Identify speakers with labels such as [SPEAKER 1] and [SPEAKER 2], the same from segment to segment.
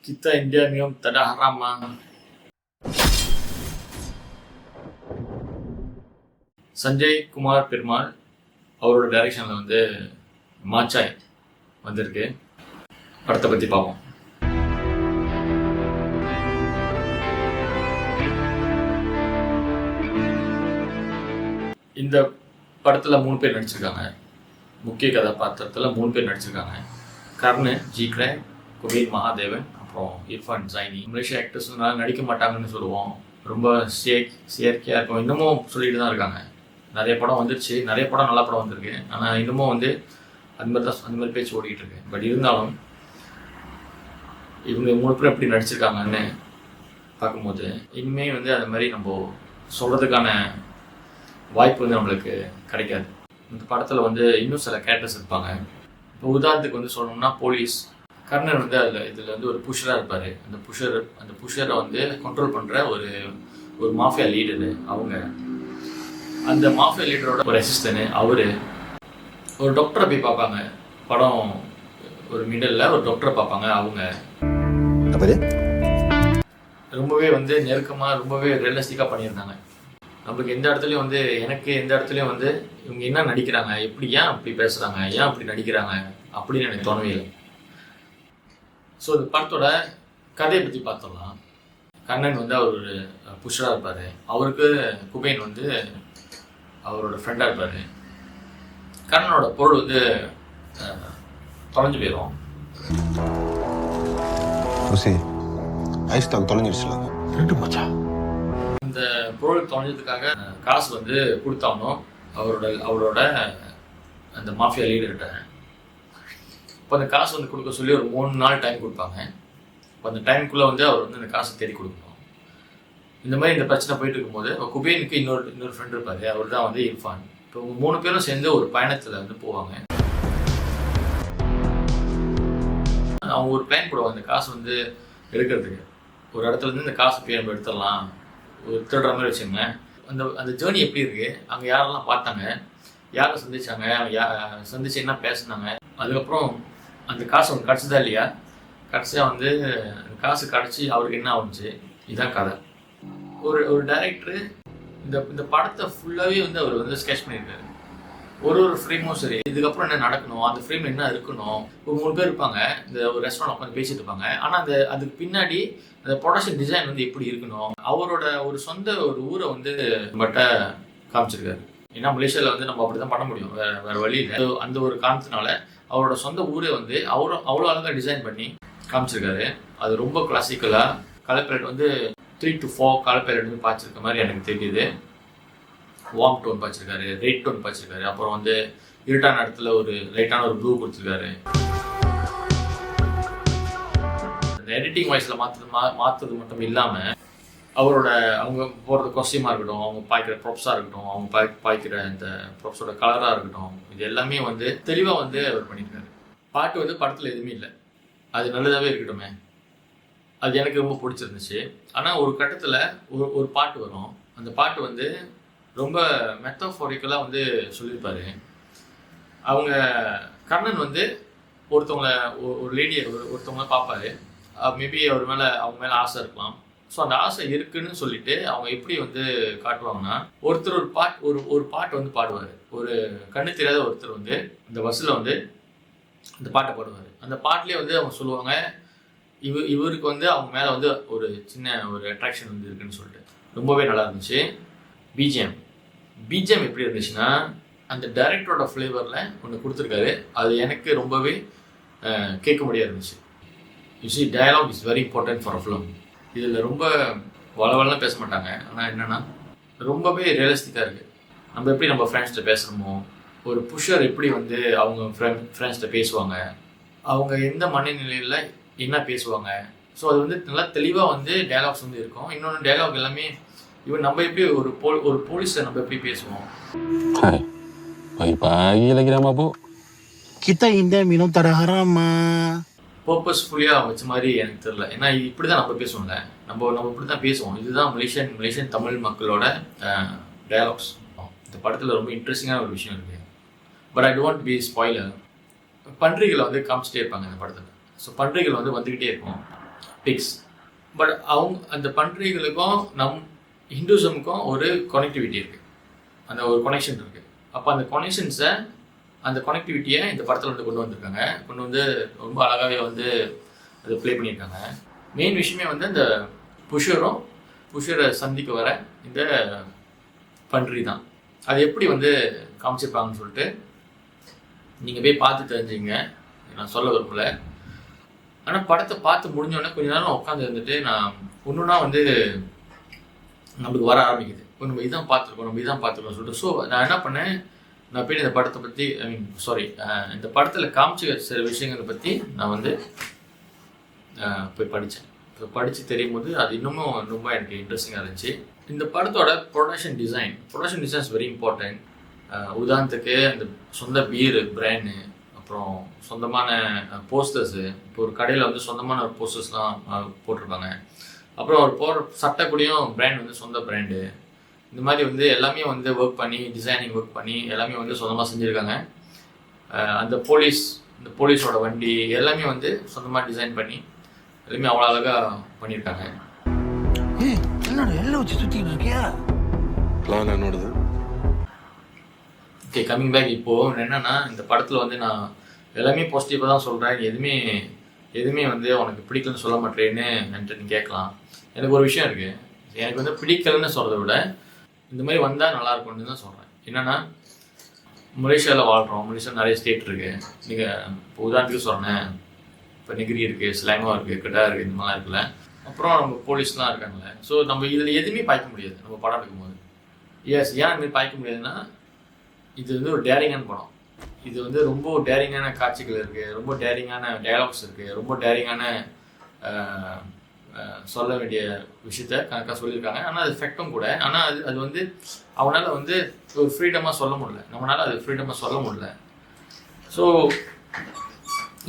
[SPEAKER 1] Kita India minum tak ada haram mah. Sanjay Kumar Perumal அவரோட டைரக்ஷனில் வந்து மாச்சாய் வந்திருக்கு. படத்தை பற்றி பார்ப்போம். இந்த படத்தில் 3 பேர் நடிச்சிருக்காங்க. முக்கிய கதாபாத்திரத்தில் 3 பேர் நடிச்சிருக்காங்க. கர்ணன், ஜிக்ரே, குபீர் மகாதேவன், அப்புறம் இர்ஃபான் ஜைனி. மலேசியா ஆக்டர்ஸ்னால நடிக்க மாட்டாங்கன்னு சொல்லுவோம். ரொம்ப செயற்கையாக இருக்கும். இன்னமும் சொல்லிட்டு தான் இருக்காங்க. நிறைய படம் வந்துருச்சு, நிறைய படம் நல்ல படம் வந்திருக்கு. ஆனால் இன்னமும் வந்து அந்த மாதிரி பேச்சு ஓடிக்கிட்டு இருக்கு. பட் இருந்தாலும் இவங்க 3 பேர் எப்படி நடிச்சிருக்காங்கன்னு பார்க்கும்போது இனிமேல் வந்து அது மாதிரி நம்ம சொல்கிறதுக்கான வாய்ப்பு வந்து நம்மளுக்கு கிடைக்காது. இந்த படத்தில் வந்து இன்னும் சில கேரக்டர்ஸ் இருப்பாங்க. இப்போ உதாரணத்துக்கு வந்து சொல்லணும்னா போலீஸ் கர்ணன் வந்து இதில் வந்து ஒரு புஷராக இருப்பார். அந்த புஷரை வந்து கண்ட்ரோல் பண்ணுற ஒரு மாஃபியா லீடரு அவங்க. அந்த மாஃபியா லீடரோட ஒரு அசிஸ்டன்ட் அவர். ஒரு டாக்டரை போய் பார்ப்பாங்க. படம் ஒரு மிடலில் ஒரு டாக்டரை பார்ப்பாங்க அவங்க. ரொம்பவே வந்து நெருக்கமாக ரொம்பவே ரியலிஸ்டிக்காக பண்ணியிருந்தாங்க. நம்மளுக்கு எந்த இடத்துலையும் வந்து எனக்கு எந்த இடத்துலையும் வந்து இவங்க என்ன நடிக்கிறாங்க, ஏன் அப்படி பேசுகிறாங்க, ஏன் அப்படி நடிக்கிறாங்க அப்படின்னு எனக்கு தோணவே இல்லை. ஸோ இந்த படத்தோட கதையை பற்றி பார்த்தோம்னா, கண்ணன் வந்து அவர் ஒரு புஷராக இருப்பார். அவருக்கு குபேன் வந்து அவரோட ஃப்ரெண்டாக இருப்பார். கண்ணனோட பொருள் வந்து தொலைஞ்சு போயிடும். அந்த பொருள் தொலைஞ்சதுக்காக காசு வந்து கொடுத்தாலும் அவரோட அந்த மாஃபியா லீடர்கிட்ட. இப்போ அந்த காசு வந்து கொடுக்க சொல்லி ஒரு 3 நாள் டைம் கொடுப்பாங்க. இப்போ அந்த டைமுக்குள்ளே வந்து அவர் வந்து அந்த காசை தேடி கொடுக்கணும். இந்த மாதிரி இந்த பிரச்சனை போயிட்டு இருக்கும்போது குபேனுக்கு இன்னொரு ஃப்ரெண்ட் இருப்பார். அவர் தான் வந்து இர்ஃபான். இப்போ 3 பேரும் சேர்ந்து ஒரு பயணத்தில் வந்து போவாங்க. அவங்க ஒரு பிளான் போடுவாங்க. இந்த காசு வந்து எடுக்கிறதுக்கு ஒரு இடத்துல இருந்து இந்த காசு போய் நம்ம எடுத்துடலாம், ஒரு திருடுற மாதிரி வச்சுங்களேன். அந்த ஜேர்னி எப்படி இருக்குது, அங்கே யாரெல்லாம் பார்த்தாங்க, யாரை சந்திச்சாங்க, சந்திச்சு என்ன பேசுனாங்க, அதுக்கப்புறம் அந்த காசு அவனுக்கு கிடச்சதா இல்லையா, கடைசியாக வந்து அந்த காசு கிடச்சி அவருக்கு என்ன ஆகுச்சு, இதுதான் கதை. ஒரு டைரக்டரு இந்த படத்தை ஃபுல்லாகவே வந்து அவர் வந்து ஸ்கெட்ச் பண்ணியிருக்காரு. ஒரு ஃப்ரேமும் சரி, இதுக்கப்புறம் என்ன நடக்கணும், அந்த ஃப்ரேம் என்ன இருக்கணும். இப்போ 3 பேர் இருப்பாங்க, இந்த ஒரு ரெஸ்டாரண்ட் உட்காந்து பேசிட்டு இருப்பாங்க. ஆனால் அதுக்கு பின்னாடி அந்த ப்ரொடக்ஷன் டிசைன் வந்து எப்படி இருக்கணும், அவரோட ஒரு சொந்த ஒரு ஊரை வந்து நம்மகிட்ட காமிச்சிருக்காரு. ஏன்னா மலேசியாவில் வந்து நம்ம அப்படி தான் பண்ண முடியும், வேறு வழி இல்லை. அந்த ஒரு காரணத்தினால அவரோட சொந்த ஊரை வந்து அவ்வளோ அழகாக டிசைன் பண்ணி காமிச்சிருக்காரு. அது ரொம்ப கிளாசிக்கலாக கலர் பேலட் வந்து 3 to 4 கலர் பேலட் வந்து பாய்ச்சிருக்க மாதிரி எனக்கு தெரியுது. வார்ம் டோன் பாய்ச்சிருக்காரு, ரெட் டோன் பாய்ச்சிருக்காரு, அப்புறம் வந்து இருட்டான இடத்துல ஒரு லைட்டான ஒரு ப்ளூ கொடுத்துருக்காரு. அந்த எடிட்டிங் வாய்ஸில் மாற்றுறது மட்டும் இல்லாமல் அவங்க போடுற கொஸ்டியூமாக இருக்கட்டும், அவங்க பாய்க்கிற ப்ராப்ஸாக இருக்கட்டும், அவங்க பாய்க்கிற இந்த ப்ராப்ஸோட கலராக இருக்கட்டும், இது எல்லாமே வந்து தெளிவாக வந்து அவர் பண்ணியிருக்காரு. பாட்டு வந்து படத்தில் எதுவுமே இல்லை, அது நல்லதாகவே இருக்கட்டுமே, அது எனக்கு ரொம்ப பிடிச்சிருந்துச்சு. ஆனால் ஒரு கட்டத்தில் ஒரு பாட்டு வரும். அந்த பாட்டு வந்து ரொம்ப மெத்தாஃபோரிக்கலாக வந்து சொல்லியிருப்பார். அவங்க கர்ணன் வந்து ஒரு லேடியை ஒருத்தவங்கள பார்ப்பாரு. மேபி அவங்க மேலே ஆசை இருக்கலாம். ஸோ அந்த ஆசை இருக்குன்னு சொல்லிட்டு அவங்க எப்படி வந்து காட்டுவாங்கன்னா, ஒருத்தர் ஒரு பாட்டு வந்து பாடுவார். ஒரு கண்ணு தெரியாத ஒருத்தர் வந்து இந்த பஸ்ஸில் வந்து அந்த பாட்டை பாடுவார். அந்த பாட்டிலே வந்து அவங்க சொல்லுவாங்க, இவருக்கு வந்து அவங்க மேலே வந்து ஒரு சின்ன ஒரு அட்ராக்ஷன் வந்து இருக்குன்னு சொல்லிட்டு. ரொம்பவே நல்லா இருந்துச்சு. பிஜிஎம் எப்படி இருந்துச்சுன்னா, அந்த டைரக்டரோட ஃப்ளேவரில் ஒன்று கொடுத்துருக்காரு. அது எனக்கு ரொம்பவே கேட்க முடியாது இருந்துச்சு. You see dialogue is very important for a film. இதில் ரொம்ப வளவலாம் பேச மாட்டாங்க. ஆனால் என்னென்னா ரொம்பவே ரியலிஸ்டிக்காக இருக்குது. நம்ம எப்படி நம்ம ஃப்ரெண்ட்ஸ்கிட்ட பேசுகிறோமோ, ஒரு புஷர் எப்படி வந்து அவங்க ஃப்ரெண்ட்ஸ்கிட்ட பேசுவாங்க, அவங்க எந்த மனநிலையில் என்ன பேசுவாங்க. ஸோ அது வந்து நல்லா தெளிவாக வந்து டயலாக்ஸ் வந்து இருக்கும். இன்னொன்று டயலாக் எல்லாமே நம்ம எப்படி ஒரு போலீஸை நம்ம எப்படி பேசுவோம்.
[SPEAKER 2] Pagi-pagi lagi dah mabuk.
[SPEAKER 3] Kita India minum tak ada haram mah.
[SPEAKER 1] பர்பஸ்ஃபுல்லியாக வச்ச மாதிரி எனக்கு தெரியல. ஏன்னா இப்படி தான் நம்ம பேசுவோம்ல, நம்ம இப்படி தான் பேசுவோம். இதுதான் மலேசியன் தமிழ் மக்களோட டயலாக்ஸ். இந்த படத்தில் ரொம்ப இன்ட்ரெஸ்டிங்கான ஒரு விஷயம் இருக்குது. But I don't be spoiler. பன்றிகளை வந்து காமிச்சிட்டே இருப்பாங்க இந்த படத்தில். ஸோ பன்றிகள் வந்து வந்துக்கிட்டே இருக்கும். பிக்ஸ். பட் அவங்க அந்த பன்றிகளுக்கும் ஹிந்துசமுக்கும் ஒரு கனெக்டிவிட்டி இருக்குது, அந்த ஒரு கனெக்ஷன் இருக்குது. அப்போ அந்த அந்த கனெக்டிவிட்டியை இந்த படத்தில் வந்து கொண்டு வந்திருக்காங்க. கொண்டு வந்து ரொம்ப அழகாகவே வந்து அதை ப்ளே பண்ணியிருக்காங்க. மெயின் விஷயமே வந்து அந்த புஷரை சந்திக்க வர இந்த பன்றி தான். அது எப்படி வந்து காமிச்சிருப்பாங்கன்னு சொல்லிட்டு நீங்கள் போய் பார்த்து தெரிஞ்சுங்க, நான் சொல்ல விரும்பலை. ஆனால் படத்தை பார்த்து முடிஞ்சோடனே கொஞ்ச நேரம் உட்காந்து இருந்துட்டு நான் ஒன்றுனா வந்து நம்மளுக்கு வர ஆரம்பிக்குது, நம்ம இதான் பார்த்துருக்கோம் சொல்லிட்டு. ஸோ நான் என்ன பண்ணேன், நான் போய் இந்த படத்தை பற்றி இந்த படத்தில் காமிச்ச சில விஷயங்களை பற்றி நான் வந்து போய் படித்தேன். இப்போ படித்து தெரியும் போது அது இன்னமும் ரொம்ப எனக்கு இன்ட்ரெஸ்டிங்காக இருந்துச்சு. இந்த படத்தோட production design is very important. உதாரணத்துக்கு அந்த சொந்த பீர் பிராண்டு, அப்புறம் சொந்தமான போஸ்டர்ஸு. இப்போ ஒரு கடையில் வந்து சொந்தமான ஒரு போஸ்டர்ஸ்லாம் போட்டிருப்பாங்க. அப்புறம் ஒரு சட்டை கூடயும் பிராண்ட் வந்து சொந்த பிராண்டு. இந்த மாதிரி வந்து எல்லாமே வந்து ஒர்க் பண்ணி டிசைனிங் ஒர்க் பண்ணி எல்லாமே வந்து சொந்தமாக செஞ்சுருக்காங்க. அந்த போலீஸோட வண்டி எல்லாமே வந்து சொந்தமாக டிசைன் பண்ணி எல்லாமே அவ்வளோ அழகாக பண்ணியிருக்காங்க. Okay, coming back. இப்போது என்னென்னா இந்த படத்தில் வந்து நான் எல்லாமே பாசிட்டிவாக தான் சொல்கிறேன். எதுவுமே வந்து உனக்கு பிடிக்கலன்னு சொல்ல மாட்டேன்னு நீ கேட்கலாம். எனக்கு ஒரு விஷயம் இருக்குது, எனக்கு வந்து பிடிக்கலன்னு சொல்கிறத விட இந்த மாதிரி வந்தால் நல்லாயிருக்கும்னு தான் சொல்கிறேன். என்னென்னா மலேசியாவில் வாழ்கிறோம், மலேசியா நிறைய ஸ்டேட் இருக்குது. நீங்கள் இப்போ உதாரணத்துக்கு சொன்னேன், இப்போ நெகிரி இருக்குது, ஸ்லாங்கோ இருக்குது, கிட்டா இருக்குது, இந்த மாதிரிலாம் இருக்குல்ல. அப்புறம் நம்ம போலீஸ்லாம் இருக்காங்களே. ஸோ நம்ம இதில் எதுவுமே பார்க்க முடியாது நம்ம படம் எடுக்கும்போது. ஏன் இதுமாதிரி பார்க்க முடியாதுன்னா, இது வந்து ஒரு டேரிங்கான படம். இது வந்து ரொம்ப டேரிங்கான காட்சிகள் இருக்குது, ரொம்ப டேரிங்கான டயலாக்ஸ் இருக்குது, ரொம்ப டேரிங்கான சொல்ல வேண்டிய விஷயத்த கணக்காக சொல்லியிருக்காங்க. ஆனால் அது ஃபெக்டும் கூட. ஆனால் அது வந்து அவனால் வந்து ஒரு ஃப்ரீடமாக சொல்ல முடியல, நம்மளால் அது ஃப்ரீடமாக சொல்ல முடியல. ஸோ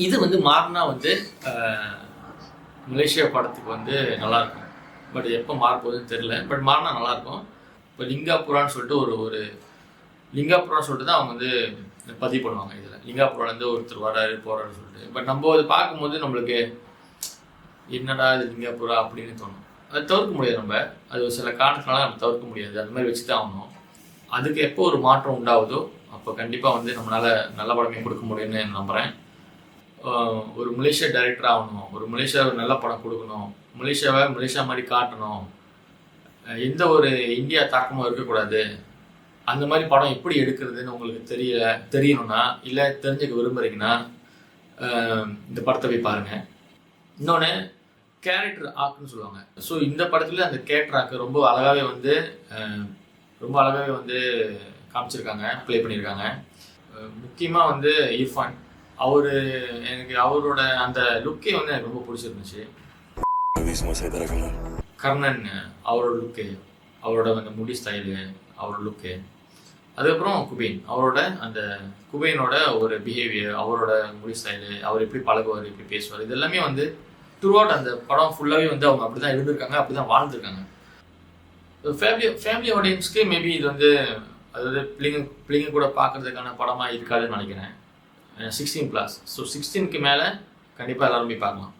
[SPEAKER 1] இது வந்து மாறினா வந்து மலேசியா படத்துக்கு வந்து நல்லாயிருக்கும். பட் எப்போ மாறப்போகுதுன்னு தெரில. பட் மாறினா நல்லாயிருக்கும். இப்போ லிங்காபுரான்னு சொல்லிட்டு ஒரு லிங்காபுரான்னு சொல்லிட்டு தான் அவங்க வந்து பதிவு பண்ணுவாங்க. இதில் லிங்காபுராலேருந்து ஒருத்தர் வராரு போகிறாருன்னு சொல்லிட்டு. பட் நம்ம அதை பார்க்கும்போது நம்மளுக்கு என்னடா இது லிங்காபுரா அப்படின்னு தோணும். அதை தவிர்க்க முடியாது. அது சில காரணத்தினால நம்ம தவிர்க்க முடியாது. அது மாதிரி வச்சு தான் ஆகணும். அதுக்கு எப்போ ஒரு மாற்றம் உண்டாகுதோ அப்போ கண்டிப்பாக வந்து நம்மளால் நல்ல படமே கொடுக்க முடியும்னு நம்புகிறேன். ஒரு மலேசியா டைரக்டர் ஆகணும், ஒரு மலேசியாவை நல்ல படம் கொடுக்கணும், மலேசியா மாதிரி காட்டணும், எந்த ஒரு இந்தியா தாக்கமும் இருக்கக்கூடாது, அந்த மாதிரி படம் எப்படி எடுக்கிறதுன்னு உங்களுக்கு தெரியணும்னா இல்லை தெரிஞ்சுக்க விரும்புகிறீங்கன்னா இந்த படத்தை போய் பாருங்கள். இன்னொன்று கேரக்டர் ஆக்குன்னு சொல்லுவாங்க. ஸோ இந்த படத்தில் அந்த கேரக்டர் ஆக்கு ரொம்ப அழகாகவே வந்து காமிச்சிருக்காங்க, ப்ளே பண்ணியிருக்காங்க. முக்கியமாக வந்து இர்ஃபான் எனக்கு அவரோட அந்த லுக்கே வந்து எனக்கு ரொம்ப பிடிச்சிருந்துச்சு. கர்ணன் அவரோட லுக்கு, அவரோட அந்த முடி ஸ்டைலு, அவரோட லுக்கு. அதுக்கப்புறம் குபேனோட ஒரு பிஹேவியர், அவரோட முடி ஸ்டைலு, அவர் எப்படி பழகுவார், எப்படி பேசுவார், இது எல்லாமே வந்து த்ரூ அவுட் அந்த படம் ஃபுல்லாகவே வந்து அவங்க அப்படி தான் இருந்திருக்காங்க, அப்படி தான் வாழ்ந்துருக்காங்க. ஃபேமிலி ஆடியன்ஸ்க்கு மேபி இது வந்து அதாவது பிள்ளைங்க கூட பார்க்குறதுக்கான படமாக இருக்காதுன்னு நினைக்கிறேன். 16+. ஸோ 16க்கு மேலே கண்டிப்பாக எல்லாரும் போய் பார்க்கலாம்.